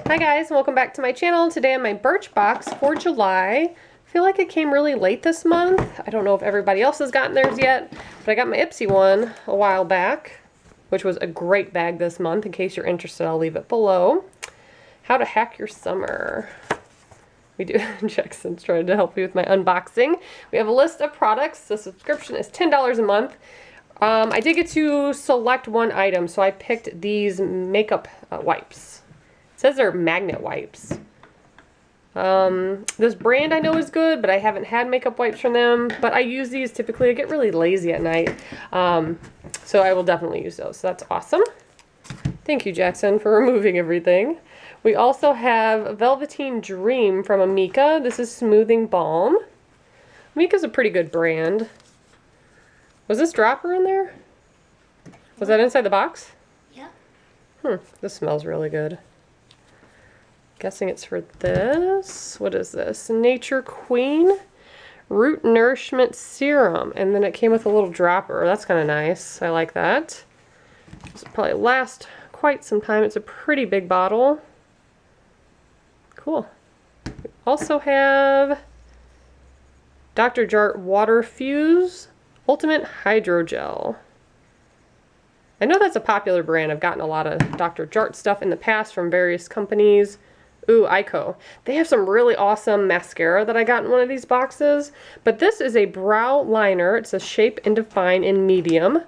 Hi guys, welcome back to my channel. Today on my Birchbox for July. I feel like it came really late this month. I don't know if everybody else has gotten theirs yet, but I got my Ipsy one a while back, which was a great bag this month. In case you're interested, I'll leave it below. How to hack your summer. We do, Jackson's trying to help me with my unboxing. We have a list of products. The subscription is $10 a month. I did get to select one item, so I picked these makeup wipes. It says they're magnet wipes. This brand I know is good, but I haven't had makeup wipes from them. But I use these typically. I get really lazy at night. So I will definitely use those. So that's awesome. Thank you, Jackson, for removing everything. We also have Velveteen Dream from Amika. This is Smoothing Balm. Amika's a pretty good brand. Was this dropper in there? Was that inside the box? Yeah. This smells really good. Guessing it's for this. What is this? Nature Queen Root Nourishment Serum. And then it came with a little dropper. That's kind of nice. I like that. This will probably last quite some time. It's a pretty big bottle. Cool. We also have Dr. Jart Water Fuse Ultimate Hydrogel. I know that's a popular brand. I've gotten a lot of Dr. Jart stuff in the past from various companies. Ooh, Ico. They have some really awesome mascara that I got in one of these boxes. But this is a brow liner. It says Shape and Define in medium.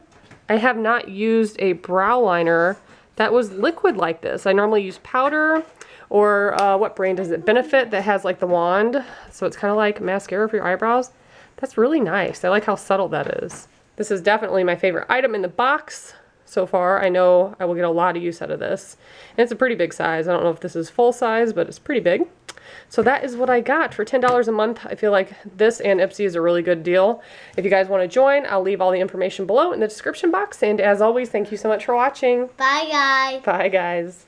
I have not used a brow liner that was liquid like this. I normally use powder or what brand is it? Benefit, that has like the wand. So it's kind of like mascara for your eyebrows. That's really nice. I like how subtle that is. This is definitely my favorite item in the box. So far, I know I will get a lot of use out of this. And it's a pretty big size. I don't know if this is full size, but it's pretty big. So that is what I got for $10 a month. I feel like this and Ipsy is a really good deal. If you guys want to join, I'll leave all the information below in the description box. And as always, thank you so much for watching. Bye, guys. Bye, guys.